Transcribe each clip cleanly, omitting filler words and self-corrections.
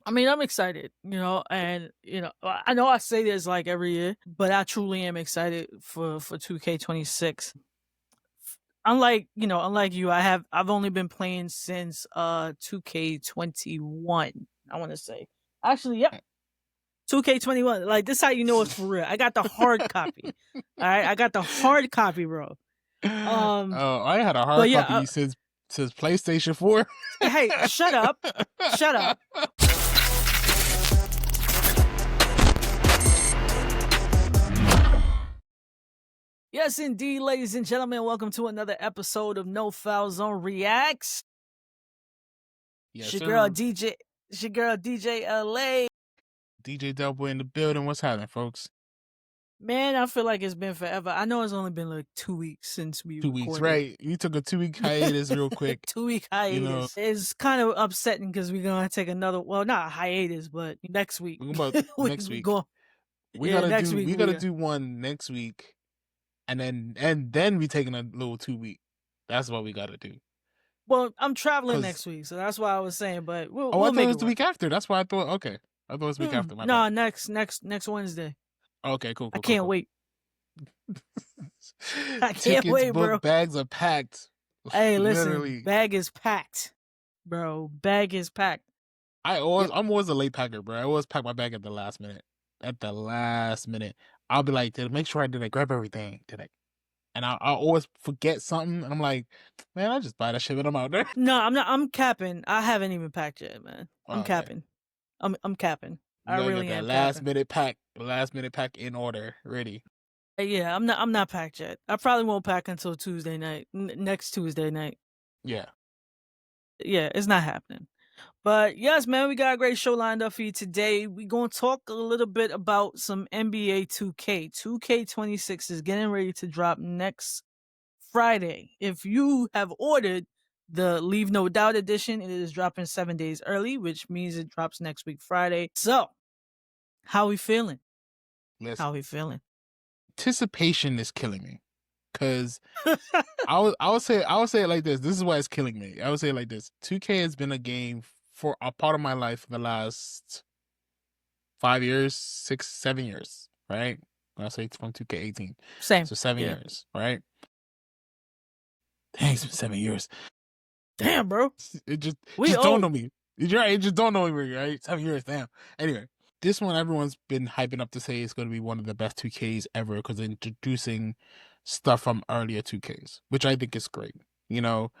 I mean, I'm excited, and I know I say this like every year, but I truly am excited for 2K26. Unlike you, I've only been playing since 2K21. I want to say, actually, yep, 2K21. Like this, how you know it's for real. I got the hard copy. All right, I got the hard copy, bro. Um, Oh, I had a but hard yeah, copy since PlayStation 4. hey, shut up, shut up. Yes, indeed, ladies and gentlemen, welcome to another episode of No Foul Zone Reacts. It's Yes, your girl sir. DJ. It's your girl DJ LA. DJ Double in the building. What's happening, folks? Man, I feel like it's been forever. I know it's only been like 2 weeks since we 2 weeks, recorded. right? You took a 2 week hiatus real quick. 2 week You know, hiatus. It's kind of upsetting because we're gonna take another. Well, not a hiatus, but next week. we about next we week. go. We Yeah, gotta next do week we we. gotta do one next week, and then we taking a little 2 week. That's what we gotta do. Well, I'm traveling Cause next week, so that's why I was saying. But we'll I we'll thought it make was it the work. week after. That's why I thought. Okay, I thought it was the week after. My bad. No, next Wednesday. Okay, cool, I cool, cool, can't cool. wait. I can't Tickets wait, booked, bro. bags are packed. Hey, listen, Literally. bag is packed, bro. Bag is packed. I'm Yep. always a late packer, bro. I always pack my bag at the last minute. I'll be like, did I make sure I grab everything today? And I'll always forget something, and I'm like, man, I'll just buy that shit when I'm out there. No, I'm not. I'm capping. I haven't even packed yet, man. I'm Oh, okay, capping. I'm capping. you I gotta get really that am capping. last minute pack in order, ready. Yeah, I'm not packed yet. I probably won't pack until Tuesday night. Next Tuesday night. Yeah, Yeah, it's not happening. But yes, man, we got a great show lined up for you today. We're going to talk a little bit about some NBA 2K. 2K26 is getting ready to drop next Friday. If you have ordered the Leave No Doubt edition, it is dropping 7 days early, which means it drops next week, Friday. So, how we feeling? How listen, we feeling? anticipation is killing me, cause I would say it like this. This is why it's killing me. I would say it like this: 2K has been a game for a part of my life for the last 5 years, 6, 7 years, right? I'll say it's from 2K18. Same. So 7 years, right? Dang, it's been 7 years. Damn, bro. It just We dawned old. on me. You're right, it just dawned on me, right? 7 years, damn. Anyway, this one everyone's been hyping up to say it's going to be one of the best 2Ks ever because they're introducing stuff from earlier 2Ks, which I think is great. You know,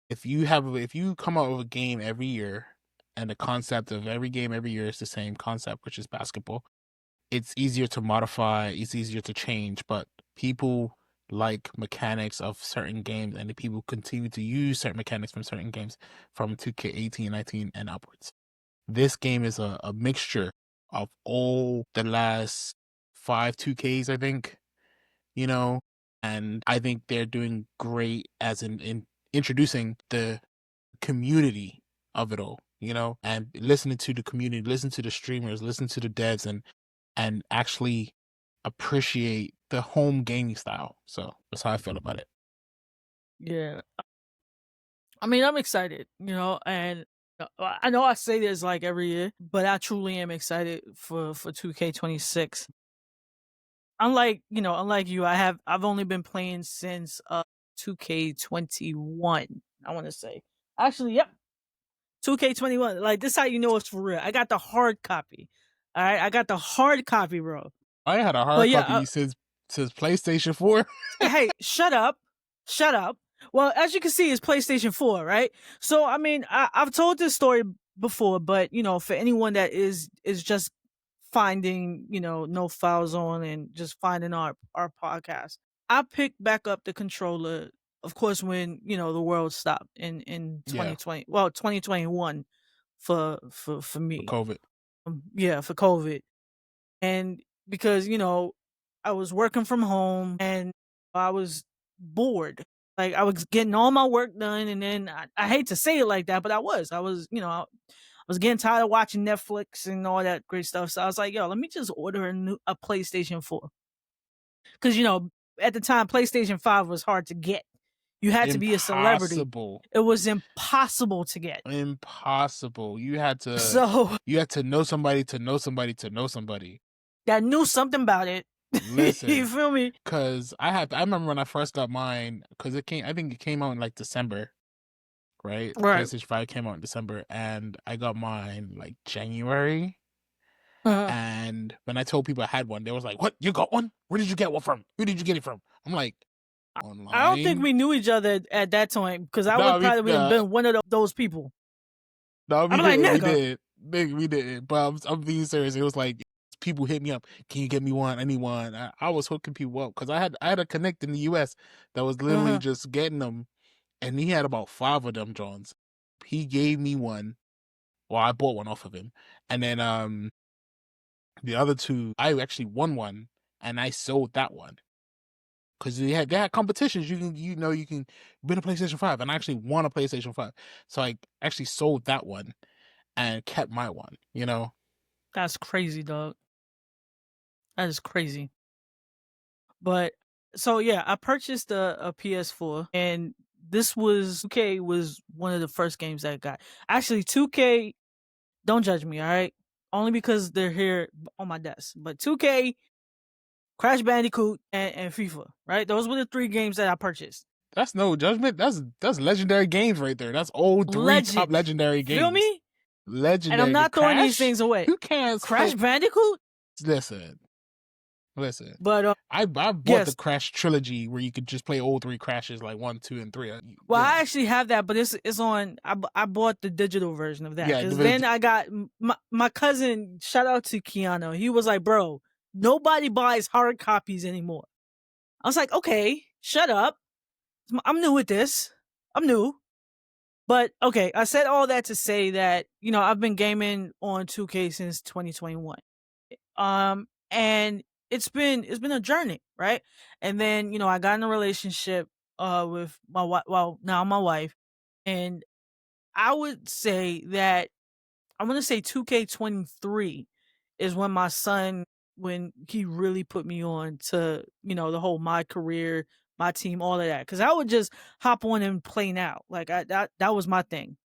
if you come out with a game every year and the concept of every game every year is the same concept, which is basketball, it's easier to modify, it's easier to change, but people like mechanics of certain games and the people continue to use certain mechanics from certain games from 2K18, 19 and upwards. This game is a mixture of all the last 5 2Ks, I think, and I think they're doing great as in introducing the community of it all, and listening to the community, listen to the streamers, listen to the devs, and actually appreciate the home gaming style. So that's how I feel about it. Yeah. I mean, I'm excited, and I know I say this like every year, but I truly am excited for 2K26. Unlike you, I've only been playing since 2K21. I want to say, actually, yep, 2K21. Like this, how you know it's for real. I got the hard copy. All right, I got the hard copy, bro. I had a But hard yeah, copy since PlayStation 4. hey, shut up, shut up. Well, as you can see, it's PlayStation 4, right? So, I mean, I've told this story before, but for anyone that is just finding, No Foul Zone and just finding our podcast, I picked back up the controller, of course, when the world stopped in Yeah, 2020, well, 2021 for for me, COVID. yeah, for COVID, and because I was working from home and I was bored. Like I was getting all my work done, and then I hate to say it like that, but I was getting tired of watching Netflix and all that great stuff. So I was like, yo, let me just order a PlayStation 4 because at the time PlayStation 5 was hard to get. You had to be a celebrity. Impossible. It was impossible to get. Impossible. You had to So know somebody to know somebody to know somebody. that knew something about it. Listen, You feel me? because I remember when I first got mine, because I think it came out in like December, right? Right. PlayStation 5 came out in December, and I got mine like January. Uh-huh. And when I told people I had one, they was like, "What? You got one? Where did you get one from? Who did you get it from?" I'm like, "Online." I don't think we knew each other at that time because I No, would probably have been one of those people. No, we I'm like, didn't. We nigga. did. Nigga, we didn't. But I'm being serious. It was like people hit me up. Can you get me one? Anyone? I was hooking people up because I had a connect in the U.S. that was literally just getting them, and he had about 5 of them Johns. He gave me one. Well, I bought one off of him, and then the other 2, I actually won one, and I sold that one. Because they had competitions. You can win a PlayStation 5, and I actually won a PlayStation 5. So I actually sold that one and kept my one, That's crazy, dog. That is crazy. But so yeah, I purchased a PS4, and this was 2K was one of the first games that I got. Actually, 2K, don't judge me, all right? Only because they're here on my desk. But 2K, Crash Bandicoot, and FIFA, right? Those were the 3 games that I purchased. That's no judgment. That's legendary games right there. That's all 3 top legendary games. Feel me? Legendary. And I'm not throwing these things away. Who can't? Crash Bandicoot? Listen. But I bought the Crash trilogy where you could just play all 3 Crashes, like 1, 2, and 3. Well, I actually have that, but it's on. I bought the digital version of that because then I got my cousin. Shout out to Keanu. He was like, "Bro, nobody buys hard copies anymore." I was like, "Okay, shut up. I'm new with this. I'm new." But okay, I said all that to say that I've been gaming on 2K since 2021. And it's been a journey, right? And then I got in a relationship with my wife, well, now my wife, and I would say that I'm gonna say 2K23 is when he really put me on to the whole my career, my team, all of that, because I would just hop on and play now, like that was my thing.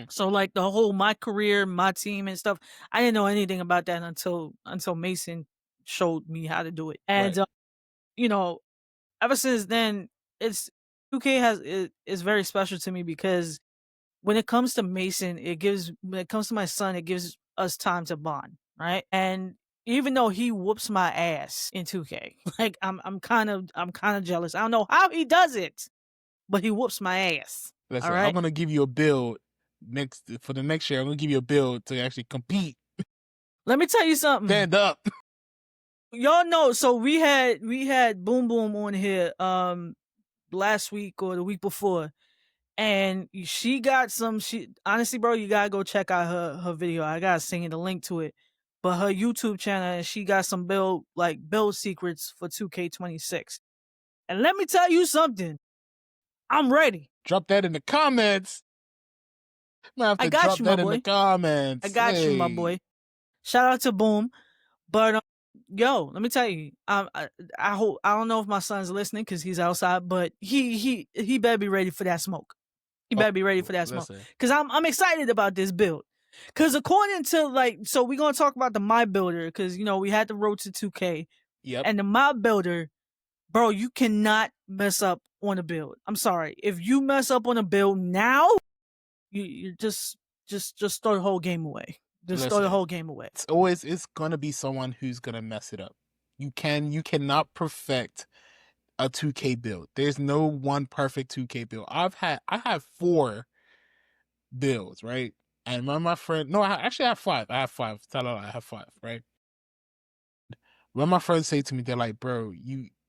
So like the whole my career, my team and stuff, I didn't know anything about that until Mason showed me how to do it. And ever since then, it's 2K is very special to me because when it comes to Mason, when it comes to my son, it gives us time to bond, right? And even though he whoops my ass in 2K, like I'm kind of jealous. I don't know how he does it, but he whoops my ass. Listen, all right? I'm gonna give you a build for the next year. I'm gonna give you a build to actually compete. Let me tell you something. Stand up. Y'all know, so we had Boom Boom on here last week or the week before, and she got honestly, bro, you gotta go check out her video. I gotta send you the link to it. But her YouTube channel, and she got some build secrets for 2K26. And let me tell you something. I'm ready. Drop that in the comments. I got you, my boy. In the comments. I got you, my boy. Shout out to Boom. But yo, let me tell you, I hope, I don't know if my son's listening because he's outside, but he better be ready for that smoke. He better be ready for that smoke because I'm excited about this build. Because according to so we're gonna talk about the My Builder because we had the road to 2K. Yep. And the My Builder, bro, you cannot mess up on a build. I'm sorry, if you mess up on a build now, you just throw the whole game away. Throw the whole game away. It's gonna be someone who's gonna mess it up. You cannot perfect a 2K build. There's no one perfect 2K build. I have 4 builds, right? And my friend, no, I actually have 5. I have 5. Tell her I have 5, right? When my friends say to me, they're like, "Bro,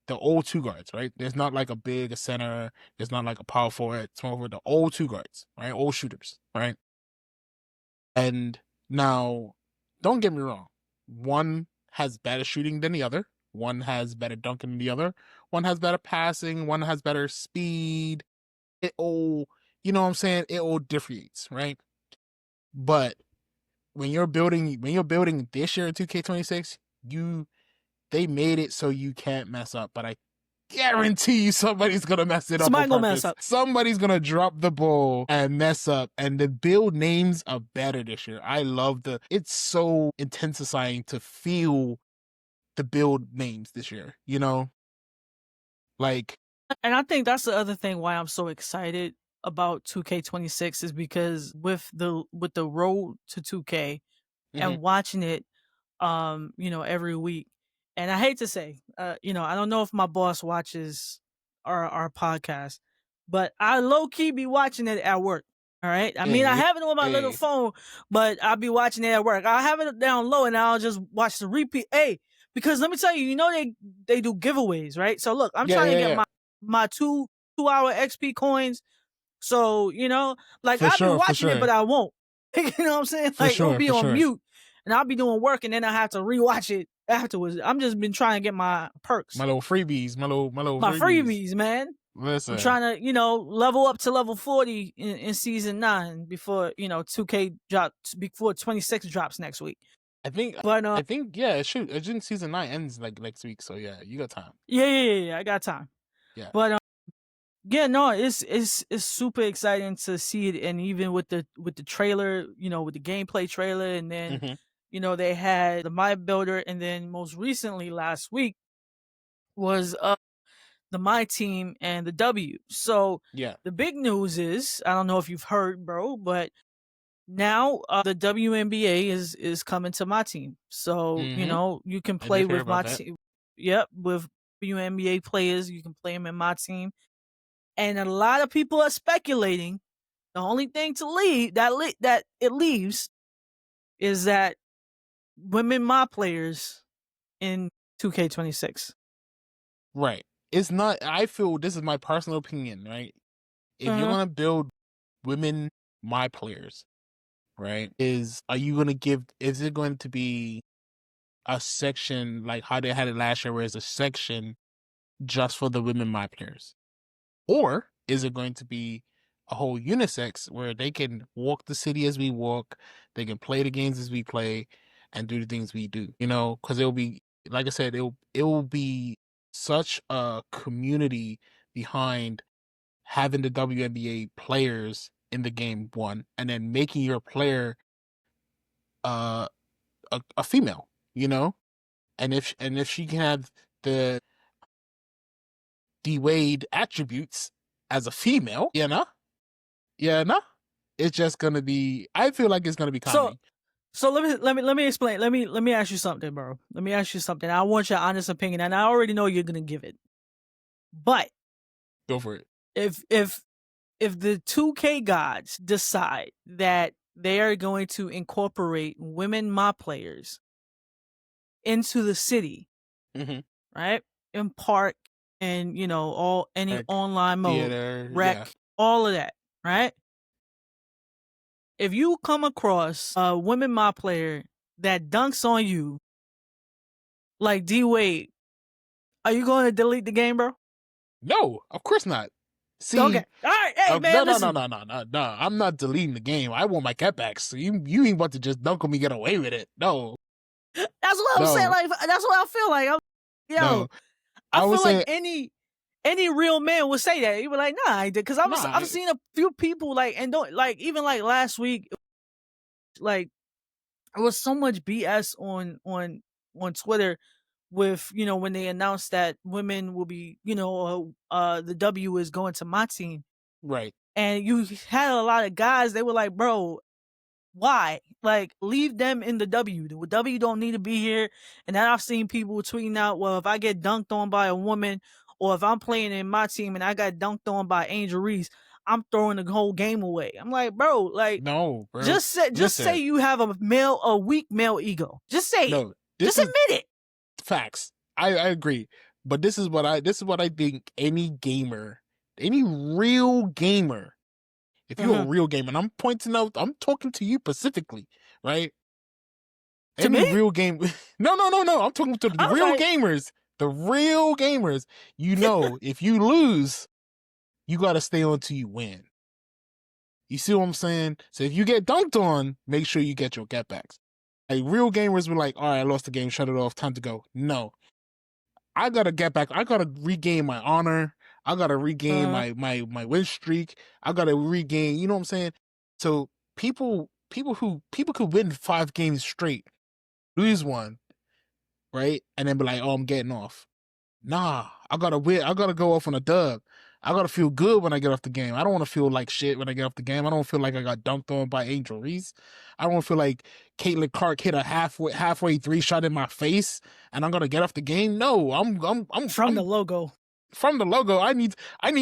the old 2 guards, right? There's not like a center. There's not like a power forward, small forward. The old 2 guards, right? Old shooters, right? And now, don't get me wrong. One has better shooting than the other. One has better dunking than the other. One has better passing. One has better speed. It all, you know what I'm saying? It all differentiates, right? But when you're building this year in 2K26, they made it so you can't mess up. But guarantee you somebody's gonna mess it up Somebody on gonna purpose. mess up. Somebody's gonna drop the ball and mess up. And the build names are better this year. I love it's so intensifying to feel the build names this year, you know? Like, And I think that's the other thing why I'm so excited about 2K26 is because with the road to 2K and watching it every week. And I hate to say, I don't know if my boss watches our podcast, but I low key be watching it at work. All right. I mean, I have it on my little phone, but I'll be watching it at work. I'll have it down low and I'll just watch the repeat. Hey, because let me tell you, they do giveaways, right? So look, I'm trying to get my 2-hour XP coins. So, like I'll be watching it, but I won't. You know what I'm saying? Like it'll be on mute and I'll be doing work and then I have to rewatch it afterwards. I'm just been trying to get my perks. My little freebies, my freebies, man. Listen. I'm trying to, level up to level 40 in season 9 before, 2K drops, before 26 drops next week. I think it should. I think season 9 ends like next week, so yeah, you got time. Yeah, I got time. Yeah. But yeah, no, it's super exciting to see it, and even with the trailer, with the gameplay trailer, and then they had the My Builder, and then most recently last week was the My Team and the W. So yeah, the big news is, I don't know if you've heard, bro, but now the WNBA is coming to My Team. So you can play with my team. Yep, with WNBA players, you can play them in My Team. And a lot of people are speculating the only thing to leave that it leaves is that women My players in 2K26. Right. It's not. I feel this is my personal opinion. Right. If you're gonna build women My players, right, are you gonna give? Is it going to be a section like how they had it last year, where it's a section just for the women My players? Or is it going to be a whole unisex where they can walk the city as we walk, they can play the games as we play, and do the things we do? Because it'll be, like I said, it'll be such a community behind having the WNBA players in the game, one, and then making your player a female, and if she can have the D-Wade attributes as a female, it's just gonna be. I feel like it's gonna be comedy. So let me explain. Let me ask you something, bro. Let me ask you something. I want your honest opinion, and I already know you're gonna give it. But go for it. If the 2K gods decide that they are going to incorporate women My players into the city, right, in park and any online mode, rec, all of that, right? If you come across a women My player that dunks on you like D-Wade, are you going to delete the game, bro? No, of course not. See, okay, all right, hey man, no. I'm not deleting the game. I want my cutbacks. So you ain't about to just dunk on me, get away with it. No, that's what I'm saying. Like that's what I feel like. I feel like any real man would say that. He would like, nah, I did, because I've seen a few people like, and don't like, even like last week, like there was so much BS on Twitter with when they announced that women will be the W is going to My Team, right? And you had a lot of guys, they were like, bro, why? Like, leave them in the W. The W don't need to be here. And then I've seen people tweeting out, well, if I get dunked on by a woman, or if I'm playing in My Team and I got dunked on by Angel Reese, I'm throwing the whole game away. I'm like, bro, like, no, bro. Just say you have a weak male ego. Just say it. Just admit it. Facts. I agree. But this is what I think any gamer, any real gamer, if you're a real gamer, and I'm I'm talking to you specifically, right? To me? Real game. No. I'm talking to the real gamers. The real gamers. If you lose, you got to stay on till you win. You see what I'm saying? So if you get dunked on, make sure you get your getbacks. Like, real gamers were like, all right, I lost the game, shut it off, time to go. No. I gotta get back. I gotta regain my honor. I gotta regain Uh-huh. my win streak. I gotta regain. You know what I'm saying? So people could win 5 games straight, lose one, right, and then be like, "Oh, I'm getting off." Nah, I gotta win. I gotta go off on a dub. I gotta feel good when I get off the game. I don't want to feel like shit when I get off the game. I don't feel like I got dunked on by Angel Reese. I don't feel like Caitlin Clark hit a halfway 3 shot in my face, and I'm gonna get off the game. No, From the I'm logo. from the logo. I need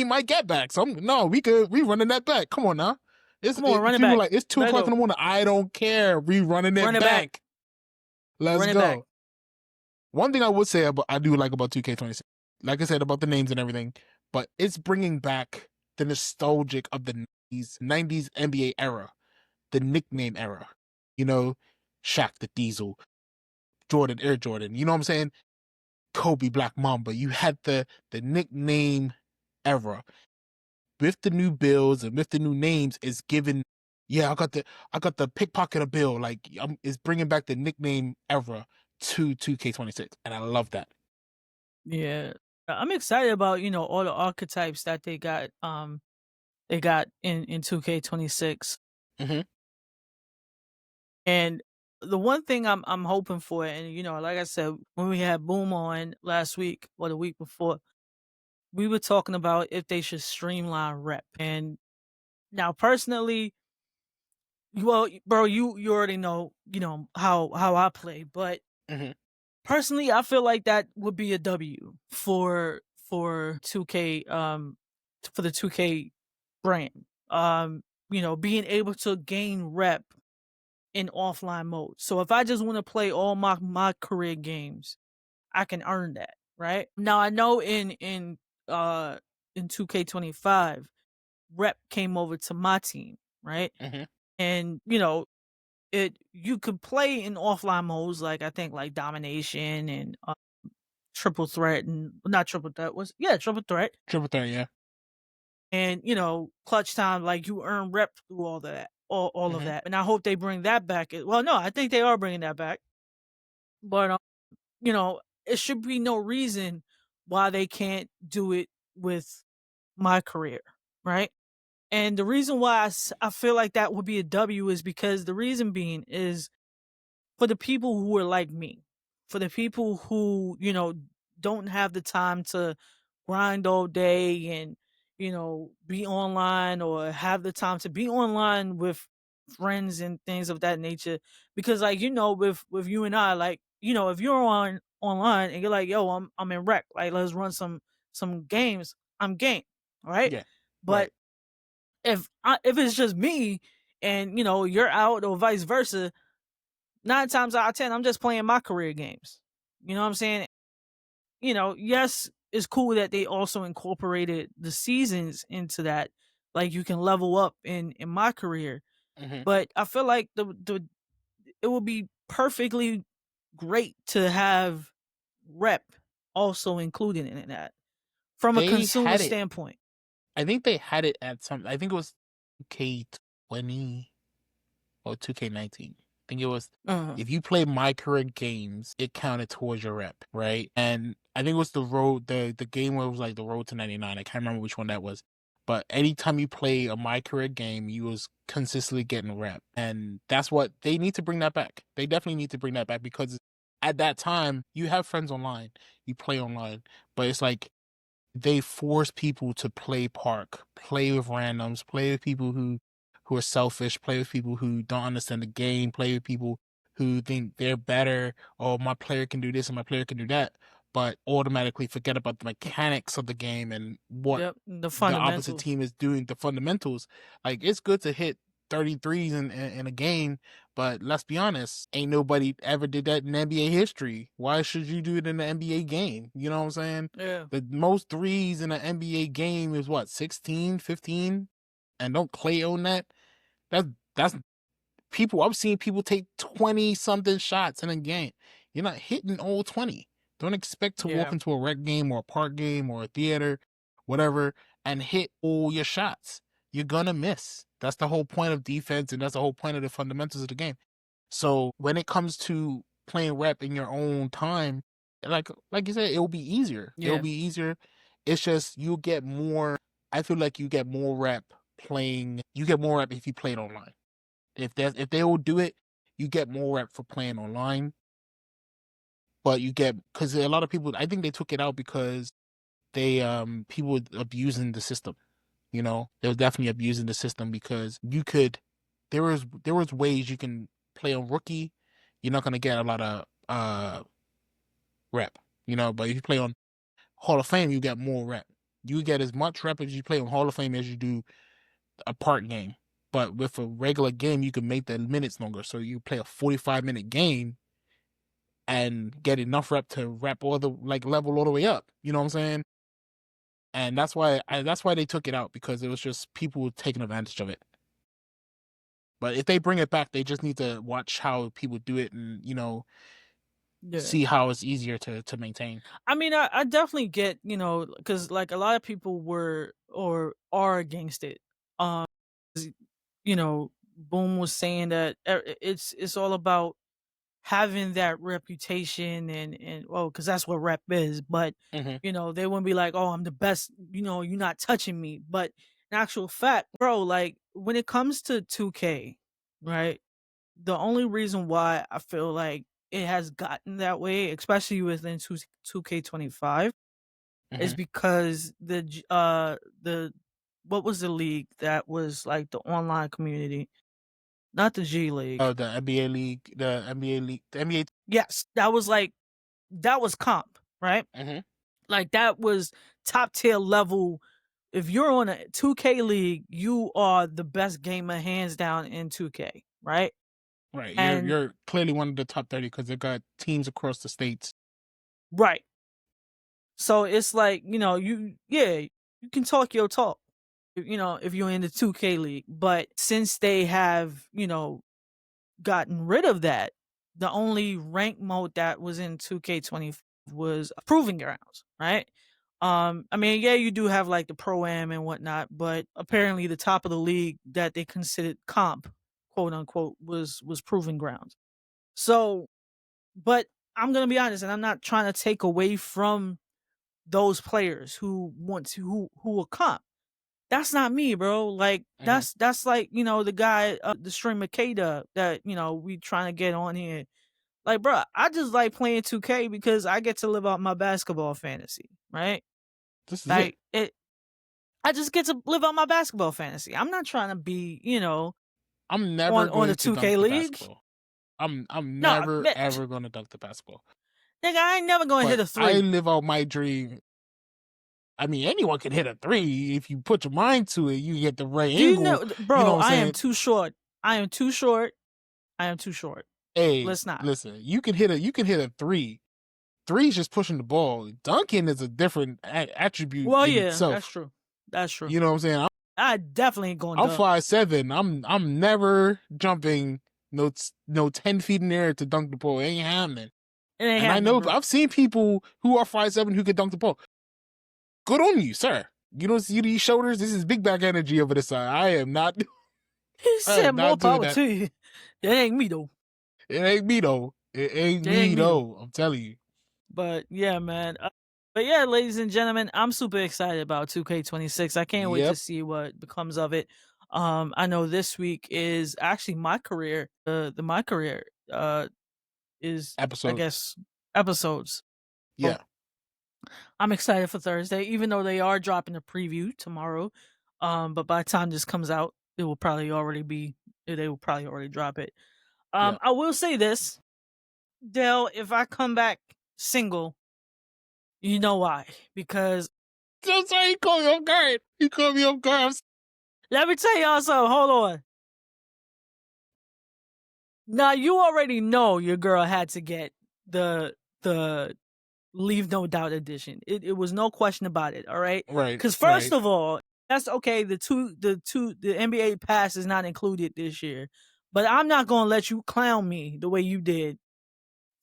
my get back. So no, we running that back. Come on now. Come on, run it People back. like it's two Let it o'clock in go. the morning. I don't care. We running Run it it back. back. Let's Run it back. go. One thing I would say about I do like about 2K26, like I said about the names and everything, but it's bringing back the nostalgic of the 90s NBA era, the nickname era. You know, Shaq the Diesel, Jordan Air Jordan. You know what I'm saying? Kobe Black Mamba. You had the nickname era with the new bills and with the new names. Is given. Yeah, I got the pickpocket of bill. Like it's bringing back the nickname era to 2K26, and I love that. Yeah. I'm excited about, all the archetypes that they got in 2K26. Mm-hmm. And the one thing I'm hoping for, and like I said, when we had Boom on last week or the week before, we were talking about if they should streamline rep. And now personally, well, bro, you already know, how I play, but Mm-hmm. personally, I feel like that would be a W for 2K for the 2K brand. Being able to gain rep in offline mode. So if I just want to play all my career games, I can earn that, right? Now I know in 2K25, rep came over to my team, right? Mm-hmm. And you could play in offline modes like I think like domination and triple threat and not triple threat was yeah, triple threat. Triple threat, yeah. And clutch time, like you earn rep through all that, all of Mm-hmm. that. And I hope they bring that back. Well, no, I think they are bringing that back. But it should be no reason why they can't do it with my career, right? And the reason why I feel like that would be a W is because the reason being is for the people who are like me, for the people who, don't have the time to grind all day and, be online or have the time to be online with friends and things of that nature. Because like, with you and I, like, if you're on online and you're like, yo, I'm in rec, like let's run some games, I'm game. All right. Yeah. But Right. if it's just me and you're out or vice versa, 9 times out of 10, I'm just playing my career games. You know what I'm saying? Yes, it's cool that they also incorporated the seasons into that. Like you can level up in my career, Mm-hmm. but I feel like the it would be perfectly great to have rep also included in that from a They consumer had it. standpoint. I think they had it at some. I think it was 2K20 or 2K19. I think it was. Uh-huh. If you play my current games, it counted towards your rep, right? And I think it was the game where it was like the road to 99. I can't remember which one that was. But anytime you play a my career game, you was consistently getting rep. And that's what they need to bring that back. They definitely need to bring that back because at that time you have friends online, you play online, but it's like they force people to play park, play with randoms, play with people who are selfish, play with people who don't understand the game, play with people who think they're better, or my player can do this and my player can do that, but automatically forget about the mechanics of the game and what Yep, the the opposite fundamentals. team is doing, the fundamentals. Like it's good to hit 33s in a game, but let's be honest, ain't nobody ever did that in NBA history. Why should you do it in the NBA game? You know what I'm saying? Yeah. The most threes in an NBA game is what, 16, 15? And don't Clay own that? That's people. I've seen people take 20 something shots in a game. You're not hitting all 20. Don't expect to walk Yeah. into a rec game or a park game or a theater, whatever, and hit all your shots. You're gonna miss. That's the whole point of defense, and that's the whole point of the fundamentals of the game. So when it comes to playing rep in your own time, like you said, it will be easier. It'll Yeah. be easier. It's just you get more. I feel like you get more rep playing. You get more rep if you play it online. If they will do it, you get more rep for playing online. But you get, because a lot of people, I think they took it out because they people were abusing the system. You know, they were definitely abusing the system because you could. There was ways you can play on rookie. You're not gonna get a lot of rep. You know, but if you play on Hall of Fame, you get more rep. You get as much rep as you play on Hall of Fame as you do a part game. But with a regular game, you can make the minutes longer. So you play a 45-minute game and get enough rep to rep all the like level all the way up. You know what I'm saying? And that's why they took it out, because it was just people taking advantage of it. But if they bring it back, they just need to watch how people do it and, you know, Yeah. see how it's easier to maintain. I mean, I definitely get, you know, because like a lot of people were or are against it. Um, you know, Boom was saying that it's all about having that reputation and well, because that's what rep is. But Mm-hmm. you know, they wouldn't be like, "Oh, I'm the best." You know, you're not touching me. But in actual fact, bro, like when it comes to 2K, right? The only reason why I feel like it has gotten that way, especially within 2K25, Mm-hmm. is because the what was the league that was like the online community, not the G Oh, League. the NBA league, the NBA. Yes, that was comp, right? Mm-hmm. Like that was top tier level. If you're on a 2K league, you are the best gamer hands down in 2K, right? Right. And You're clearly one of the top 30 because they got teams across the states. right. So it's like, you know, you can talk your talk, you know, if you're in the 2K league. But since they have, you know, gotten rid of that, the only rank mode that was in 2K20 was proving grounds, right? I mean, yeah, you do have like the pro am and whatnot, but apparently the top of the league that they considered comp, quote unquote, was proving grounds. So, but I'm gonna be honest, and I'm not trying to take away from those players who want to who will comp. That's not me, bro. Like Mm-hmm. that's like, you know, the guy the streamer Kada that, you know, we trying to get on here. Like, bro, I just like playing 2K because I get to live out my basketball fantasy, right? This is it. Like it I just get to live out my basketball fantasy. I'm not trying to be, you know, I'm never on the going to 2K dunk the league. basketball. I'm No, never man, ever going to dunk the basketball. nigga, I ain't never gonna hit But a I three. live out my dream. I mean, anyone can hit a three if you put your mind to it. You get the right Do you angle. know, You know bro? what I'm I am saying? too short. I am too short. I am too short. Hey, Let's not. listen, you can hit a three. Three is just pushing the ball. Dunking is a different attribute Well, in yeah, that's itself. true. That's true. You know what I'm saying? I definitely ain't going I'm dunk. 5'7". I'm never jumping no 10 feet in the air to dunk the ball. It ain't happening. It ain't And I happening, know bro. I've seen people who are 5'7" who can dunk the ball. Good on you, sir. You don't see these shoulders. This is big back energy over the side. I am not. He I said am more not doing power that. to you. That ain't me though. It ain't me though. It ain't That me ain't me though. though. I'm telling you. But yeah, man. But yeah, ladies and gentlemen, I'm super excited about 2K26. I can't wait to Yep. see what becomes of it. I know this week is actually my career. The my career is, I Episode. guess, episodes. So Yeah. I'm excited for Thursday, even though they are dropping a preview tomorrow. But by the time this comes out, it will probably already be. They will probably already drop it. Yeah. I will say this, Dell. If I come back single, you know why? Because I'm sorry. You caught me off guard. You caught me off guard. let me tell y'all something. Hold on. Now you already know your girl had to get the Leave No Doubt edition. It was no question about it. All right. Right. Because first Right. of all, that's okay. The NBA pass is not included this year, but I'm not gonna let you clown me the way you did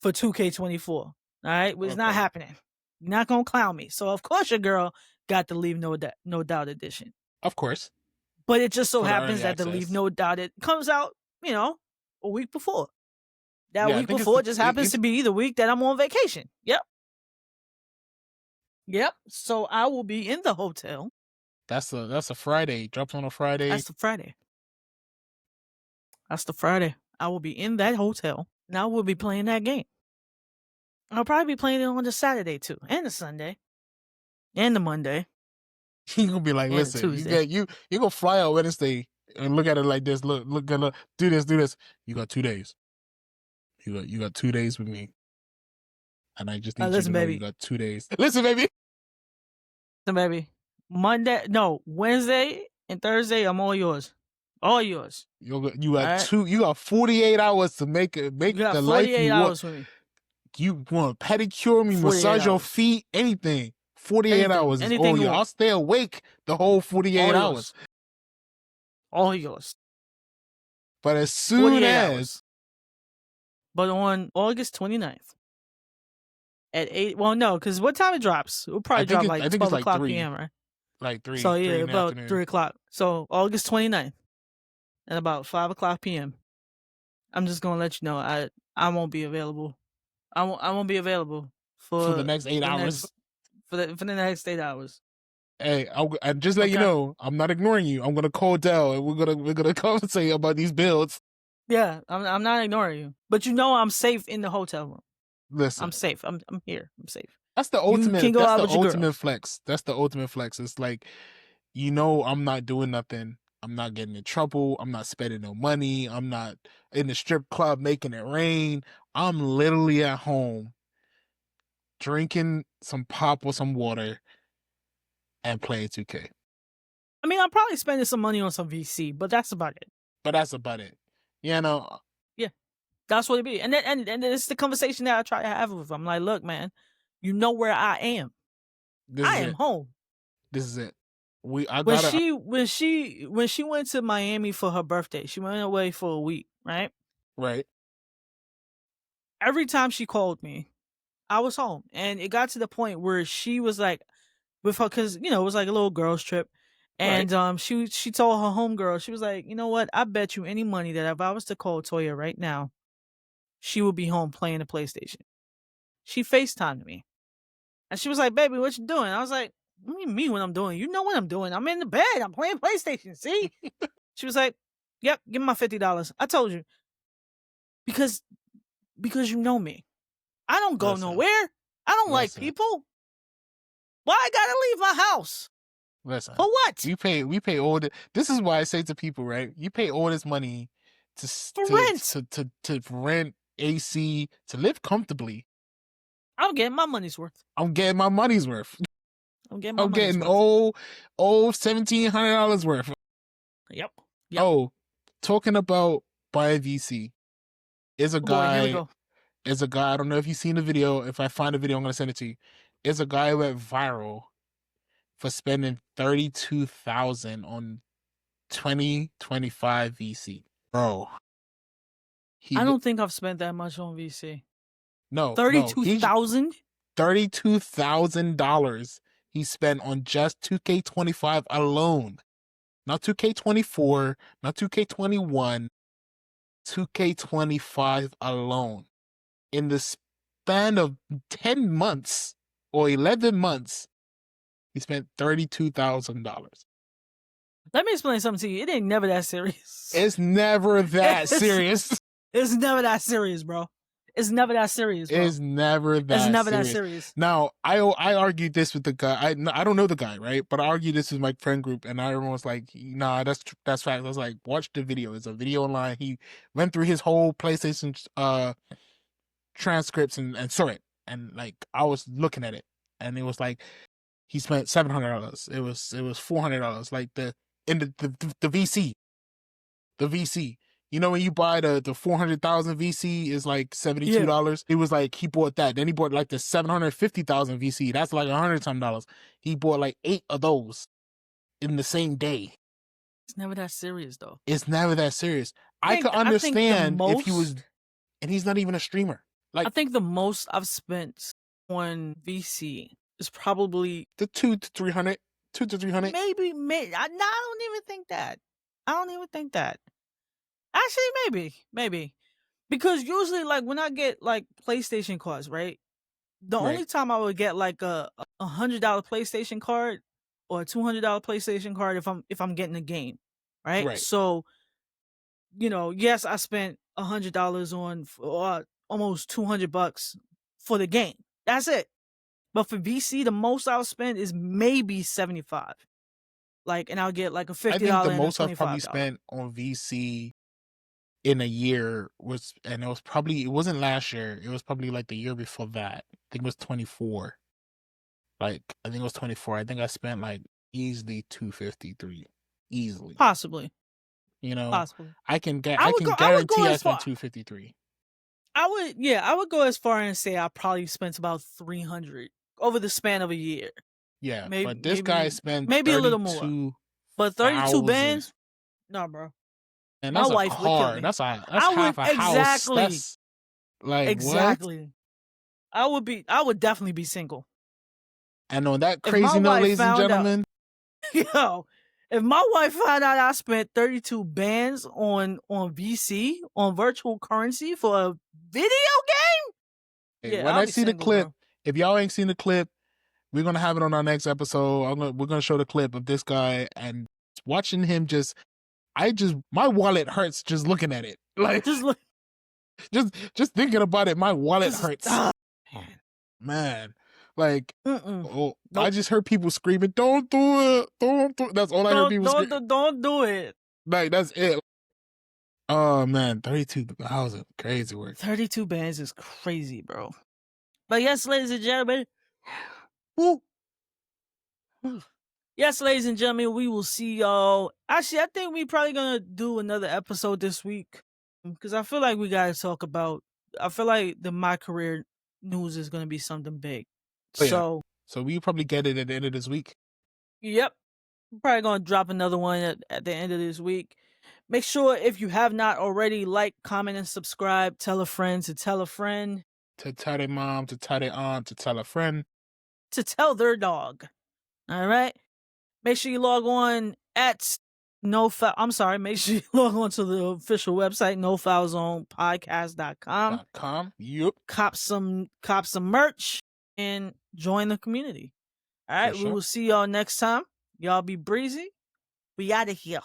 for 2K24. All right, it's not Okay. happening. You're not gonna clown me. So of course your girl got the Leave No Doubt edition. Of course. But it just so For the happens early that the Leave access. No Doubt it comes out, you know, a week before. That Yeah. I week think it's before just happens to be the week that I'm on vacation. Yep. Yep. So I will be in the hotel. That's a Friday. Drops on a Friday. That's the Friday. That's the Friday. I will be in that hotel. Now we'll be playing that game. I'll probably be playing it on the Saturday too, and the Sunday, and the Monday, You gonna be like, and the listen, Tuesday. you gonna fly out Wednesday and look at it like this. Look, do this. You got 2 days. You got 2 days with me, and I just need you Listen, to know you baby. got 2 days. Listen, baby. Listen, baby. Wednesday and Thursday, I'm all yours. All yours. You got Alright? You got 48 hours to make You got the life 48 you want. hours with me. You want pedicure me, 48 massage your hours. feet, anything. 48 Anything. hours is Anything all you you. want. I'll stay awake the whole 48 All hours. yours. All yours. But as soon 48 as hours. But on August 29th at 8, well, no, because what time it drops? It'll probably drop like 12 like o'clock 3. p.m., right? Like 3. So, 3 yeah, in the about afternoon. 3 o'clock. So, August 29th at about 5 o'clock p.m. I'm just going to let you know I won't be available. I won't be available for the next 8 hours. For the next 8 hours. Hey, I just let you know, I'm not ignoring you. I'm gonna call Dell and we're gonna conversate about these builds. Yeah, I'm not ignoring you, but you know I'm safe in the hotel room. Listen, I'm safe. I'm here. I'm safe. That's the You ultimate. can go That's out the with your girl. ultimate flex. That's the ultimate flex. It's like, I'm not doing nothing. I'm not getting in trouble. I'm not spending no money. I'm not in the strip club making it rain. I'm literally at home drinking some pop or some water and playing 2K. I mean, I'm probably spending some money on some VC, but that's about it. Yeah, that's what it be. And it's the conversation that I try to have with them. I'm like, look, man, you know where I am. I am home. This is it. When she went to Miami for her birthday, she went away for a week, right? Right. Every time she called me, I was home, and it got to the point where she was like, with her, because it was like a little girls trip, and she told her homegirl, she was like, you know what? I bet you any money that if I was to call Toya right now, she would be home playing the PlayStation. She FaceTimed me, and she was like, "Baby, what you doing?" I was like, "What do you mean what I'm doing? You know what I'm doing? I'm in the bed. I'm playing PlayStation. See?" She was like, "Yep, give me my $50." I told you because you know me. I don't go nowhere. I don't like people. Why I gotta leave my house? Listen. For what? We pay all the. This is why I say to people, right? You pay all this money to rent AC, to live comfortably. I'm getting my money's worth. I'm getting my money's worth. I'm getting $1,700 worth. Yep. Oh, talking about buying VC. Is a guy. Boy, here we go. Is a guy. I don't know if you've seen the video. If I find a video, I'm gonna send it to you. Is a guy who went viral for spending $32,000 on 2025 VC. Bro. I don't think I've spent that much on VC. No. $32,000? $32,000 he spent on just 2K25 alone. Not 2K24, not 2K21, 2K25 alone. In the span of 10 months or 11 months, he spent $32,000. Let me explain something to you. It ain't never that serious. It's never that serious. It's never that serious, bro. It's never that serious, bro. It's never that serious. Now, I argued this with the guy. I don't know the guy, right? But I argued this with my friend group, and everyone was like, nah, that's fact. I was like, watch the video. There's a video online. He went through his whole PlayStation transcripts and saw it. And like, I was looking at it, and it was like, he spent $700. It was $400. Like the VC. The VC. You know when you buy the 400,000 VC is like $72. It was like he bought that. Then he bought like the 750,000 VC. That's like $100 He bought like 8 of those in the same day. It's never that serious though. It's never that serious. I could understand if he was, and he's not even a streamer. Like I think the most I've spent on VC is probably the 200 to 300. 200 to 300. Maybe. I don't even think that. Actually, maybe. Because usually, like, when I get, like, PlayStation cards, right? The Right. only time I would get like a $100 PlayStation card or a $200 PlayStation card if I'm getting a game, right? Right. So, yes, I spent $100 on almost $200 for the game. That's it. But for VC, the most I'll spend is maybe 75. And I'll get like a I think the $50 and a most I've probably $25. spent on VC in a year was, and it wasn't last year. It was probably like the year before that. I think it was 24. I think it was 24. I think I spent like easily 253, easily. Possibly. I can I would guarantee go I as far. spent 253. I would go as far and say I probably spent about 300 over the span of a year. Yeah, Maybe, but this guy spent maybe a little more. But 32 32,000. bands? No, bro. And My that's a wife would kill car. me. That's half a house. Exactly. That's like what? Exactly. I would definitely be single. And on that If my crazy note, wife ladies and found out- gentlemen, Yo, if my wife found out I spent 32 bands on VC, on virtual currency for a video game, when I'll I be see the single, clip, bro. if y'all ain't seen the clip, we're gonna have it on our next episode. We're gonna show the clip of this guy and watching him my wallet hurts just looking at it. Like Just look. just thinking about it, my wallet Just- hurts. ah. Man. Like Mm-mm. I just heard people screaming, "Don't do it! Don't do it!" That's all I heard people screaming. Don't do it. Like that's it. Oh man, 32,000, crazy work. 32 bands is crazy, bro. But yes, ladies and gentlemen. Woo. Yes, ladies and gentlemen, we will see y'all. Actually, I think we probably gonna do another episode this week because I feel like we gotta talk about. I feel like the My Career news is gonna be something big. Oh, yeah. So we probably get it at the end of this week. Yep, we're probably gonna drop another one at the end of this week. Make sure if you have not already, like, comment, and subscribe. Tell a friend to tell a friend. To tell their mom, to tell their aunt, to tell a friend. To tell their dog. All right? Make sure you log on at make sure you log on to the official website, nofoulzonepodcast.com. Yep. Cop some merch and join the community. All right? For We sure. will see y'all next time. Y'all be breezy. We out of here.